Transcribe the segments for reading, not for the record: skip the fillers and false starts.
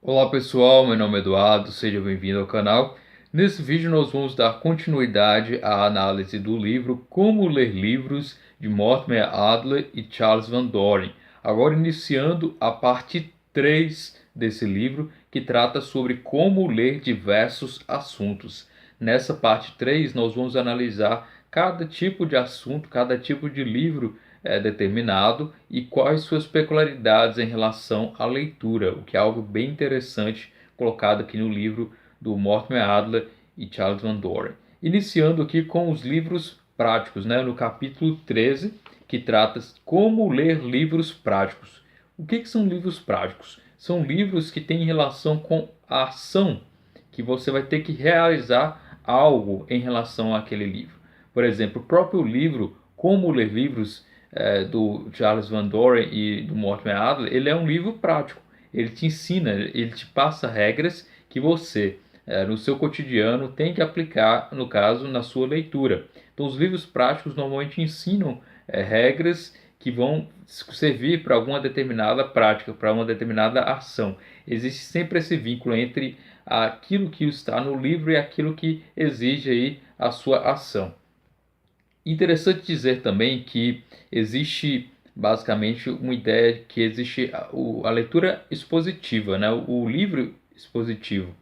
Olá pessoal, meu nome é Eduardo, seja bem-vindo ao canal. Nesse vídeo nós vamos dar continuidade à análise do livro Como Ler Livros, de Mortimer Adler e Charles Van Doren. Agora iniciando a parte 3 desse livro, que trata sobre como ler diversos assuntos. Nessa parte 3 nós vamos analisar cada tipo de assunto, cada tipo de livro determinado e quais suas peculiaridades em relação à leitura, o que é algo bem interessante colocado aqui no livro do Mortimer Adler e Charles Van Doren. Iniciando aqui com os livros práticos, no capítulo 13, que trata como ler livros práticos. O que são livros práticos? São livros que têm relação com a ação, que você vai ter que realizar algo em relação àquele livro. Por exemplo, o próprio livro Como Ler Livros, do Charles Van Doren e do Mortimer Adler, ele é um livro prático. Ele te ensina, ele te passa regras que você, no seu cotidiano, tem que aplicar, no caso, na sua leitura. Então, os livros práticos normalmente ensinam regras que vão servir para alguma determinada prática, para uma determinada ação. Existe sempre esse vínculo entre aquilo que está no livro e aquilo que exige aí a sua ação. Interessante dizer também que existe basicamente uma ideia que existe a leitura expositiva, o livro expositivo.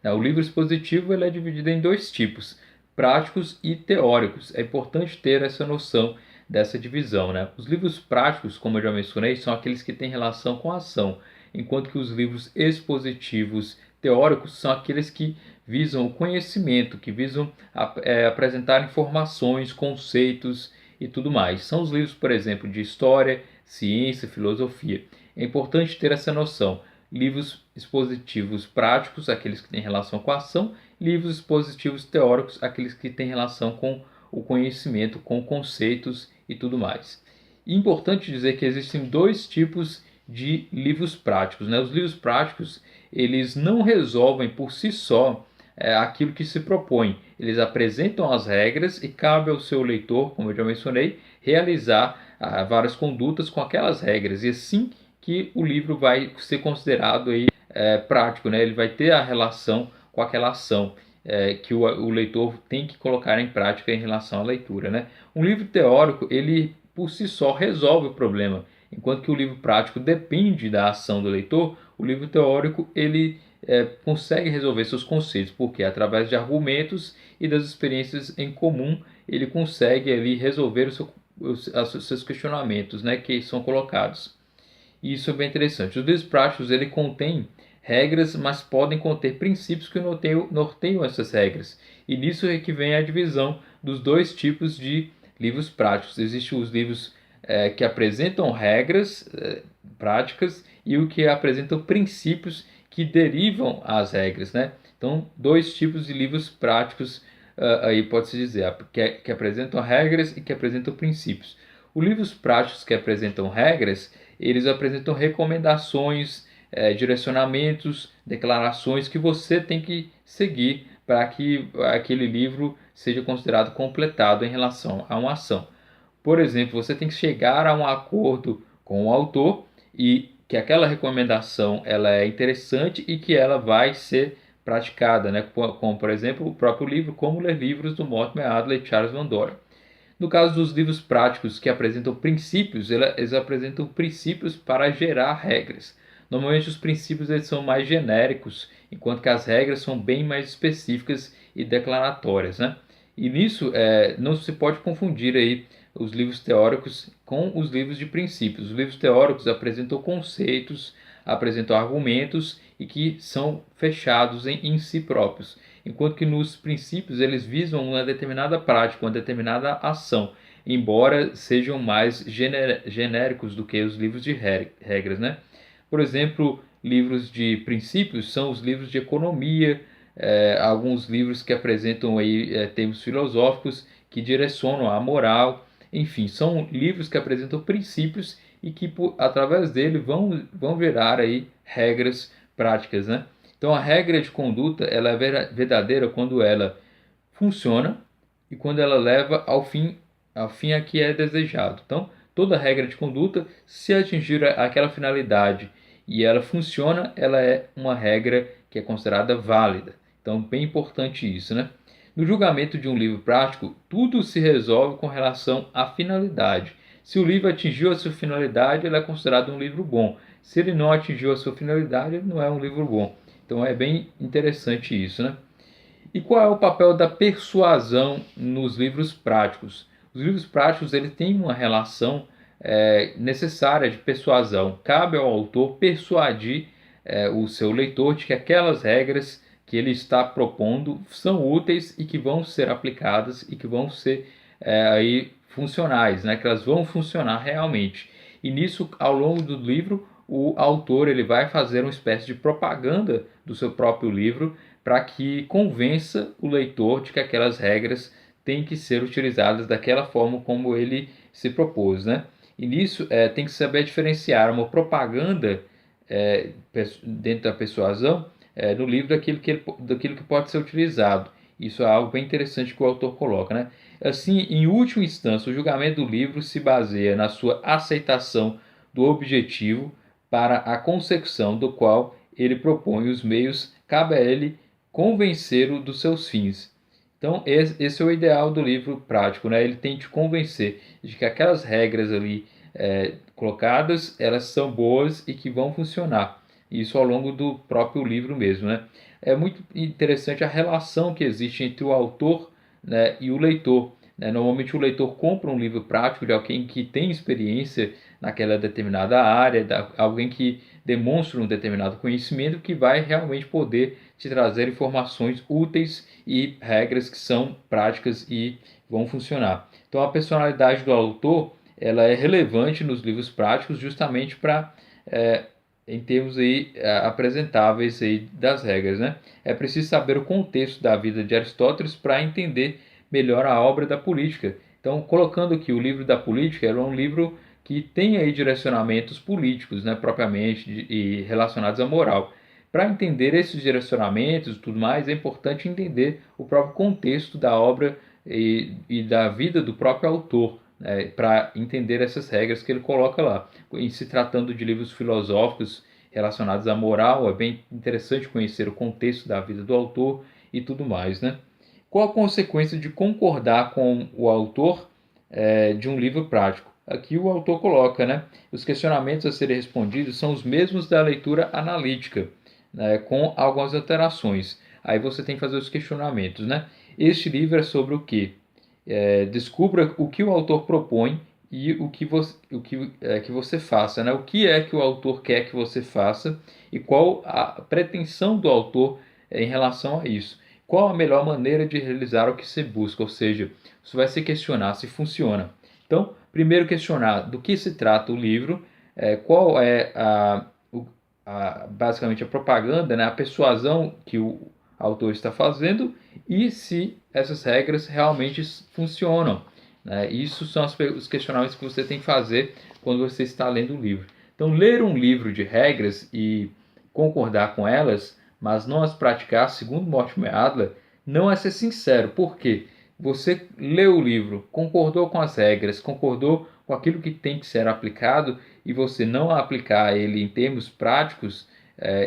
O livro expositivo ele é dividido em dois tipos, práticos e teóricos. É importante ter essa noção dessa divisão. Os livros práticos, como eu já mencionei, são aqueles que têm relação com a ação, enquanto que os livros expositivos teóricos são aqueles que visam o conhecimento, que visam apresentar informações, conceitos e tudo mais. São os livros, por exemplo, de história, ciência, filosofia. É importante ter essa noção. Livros expositivos práticos, aqueles que têm relação com a ação, livros expositivos teóricos, aqueles que têm relação com o conhecimento, com conceitos e tudo mais. E é importante dizer que existem dois tipos de livros práticos. Os livros práticos eles não resolvem por si só aquilo que se propõe. Eles apresentam as regras e cabe ao seu leitor, como eu já mencionei, realizar várias condutas com aquelas regras. E assim que o livro vai ser considerado aí, prático, Ele vai ter a relação com aquela ação que o leitor tem que colocar em prática em relação à leitura. Um livro teórico, ele por si só resolve o problema. Enquanto que o livro prático depende da ação do leitor, o livro teórico ele consegue resolver seus conceitos, porque através de argumentos e das experiências em comum ele consegue ali resolver os seus questionamentos, que são colocados. E isso é bem interessante. Os livros práticos ele contém regras, mas podem conter princípios que norteiam essas regras. E nisso é que vem a divisão dos dois tipos de livros práticos. Existem os livros que apresentam regras práticas e o que apresentam princípios que derivam as regras. Então, dois tipos de livros práticos aí pode-se dizer, que apresentam regras e que apresentam princípios. Os livros práticos que apresentam regras, eles apresentam recomendações, direcionamentos, declarações que você tem que seguir para que aquele livro seja considerado completado em relação a uma ação. Por exemplo, você tem que chegar a um acordo com o autor e que aquela recomendação ela é interessante e que ela vai ser praticada, como por exemplo o próprio livro Como Ler Livros, do Mortimer Adler e Charles Van Doren. No caso dos livros práticos que apresentam princípios, eles apresentam princípios para gerar regras. Normalmente os princípios eles são mais genéricos, enquanto que as regras são bem mais específicas e declaratórias. E nisso não se pode confundir aí os livros teóricos com os livros de princípios. Os livros teóricos apresentam conceitos, apresentam argumentos e que são fechados em si próprios, enquanto que nos princípios eles visam uma determinada prática, uma determinada ação, embora sejam mais genéricos do que os livros de regras. Por exemplo, livros de princípios são os livros de economia, alguns livros que apresentam aí, termos filosóficos que direcionam a moral. Enfim, são livros que apresentam princípios e que através dele vão gerar aí regras práticas. Então a regra de conduta ela é verdadeira quando ela funciona e quando ela leva ao fim a que é desejado. Então toda regra de conduta, se atingir aquela finalidade e ela funciona, ela é uma regra que é considerada válida. Então, bem importante isso, né? No julgamento de um livro prático, tudo se resolve com relação à finalidade. Se o livro atingiu a sua finalidade, ele é considerado um livro bom. Se ele não atingiu a sua finalidade, ele não é um livro bom. Então é bem interessante isso, né? E qual é o papel da persuasão nos livros práticos? Os livros práticos eles têm uma relação necessária de persuasão. Cabe ao autor persuadir o seu leitor de que aquelas regras que ele está propondo são úteis e que vão ser aplicadas e que vão ser aí funcionais, né? Que elas vão funcionar realmente. E nisso, ao longo do livro, o autor ele vai fazer uma espécie de propaganda do seu próprio livro para que convença o leitor de que aquelas regras têm que ser utilizadas daquela forma como ele se propôs, né? E nisso tem que saber diferenciar uma propaganda dentro da persuasão no livro daquilo que pode ser utilizado. Isso é algo bem interessante que o autor coloca, né? Assim, em última instância, o julgamento do livro se baseia na sua aceitação do objetivo para a consecução do qual ele propõe os meios, cabe a ele convencê-lo dos seus fins. Então, esse é o ideal do livro prático, né? Ele tem que te convencer de que aquelas regras ali colocadas, elas são boas e que vão funcionar. Isso ao longo do próprio livro mesmo, né? É muito interessante a relação que existe entre o autor, né, e o leitor. Né? Normalmente o leitor compra um livro prático de alguém que tem experiência naquela determinada área, alguém que demonstra um determinado conhecimento que vai realmente poder te trazer informações úteis e regras que são práticas e vão funcionar. Então a personalidade do autor ela é relevante nos livros práticos justamente para em termos aí, apresentáveis aí das regras, né? É preciso saber o contexto da vida de Aristóteles para entender melhor a obra da política. Então, colocando aqui o livro da política, era um livro que tem aí direcionamentos políticos, né, propriamente, e relacionados à moral. Para entender esses direcionamentos e tudo mais, é importante entender o próprio contexto da obra e da vida do próprio autor, para entender essas regras que ele coloca lá. Em se tratando de livros filosóficos relacionados à moral, é bem interessante conhecer o contexto da vida do autor e tudo mais, né? Qual a consequência de concordar com o autor de um livro prático? Aqui o autor coloca, né? Os questionamentos a serem respondidos são os mesmos da leitura analítica, né, com algumas alterações. Aí você tem que fazer os questionamentos, né? Este livro é sobre o quê? Descubra o que o autor propõe e que você faça, né? O que é que o autor quer que você faça e qual a pretensão do autor em relação a isso. Qual a melhor maneira de realizar o que se busca, ou seja, você vai se questionar se funciona. Então, primeiro questionar do que se trata o livro, qual é basicamente a propaganda, né, a persuasão que o autor está fazendo e se essas regras realmente funcionam. Né? Isso são os questionamentos que você tem que fazer quando você está lendo o livro. Então, ler um livro de regras e concordar com elas, mas não as praticar, segundo Mortimer Adler, não é ser sincero. Por quê? Você leu o livro, concordou com as regras, concordou com aquilo que tem que ser aplicado e você não aplicar ele em termos práticos,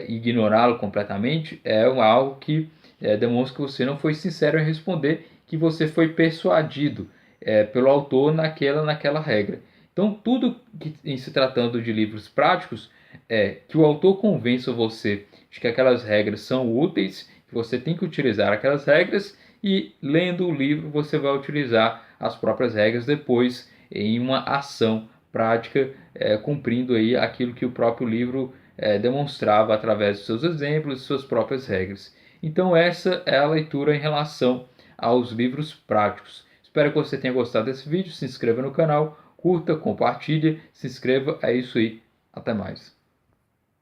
ignorá-lo completamente, é algo que demonstra que você não foi sincero em responder, que você foi persuadido pelo autor naquela regra. Então, tudo que, em se tratando de livros práticos, é que o autor convença você de que aquelas regras são úteis, que você tem que utilizar aquelas regras e, lendo o livro, você vai utilizar as próprias regras depois em uma ação prática, cumprindo aí aquilo que o próprio livro demonstrava através de seus exemplos e suas próprias regras. Então essa é a leitura em relação aos livros práticos. Espero que você tenha gostado desse vídeo. Se inscreva no canal, curta, compartilhe, se inscreva. É isso aí. Até mais.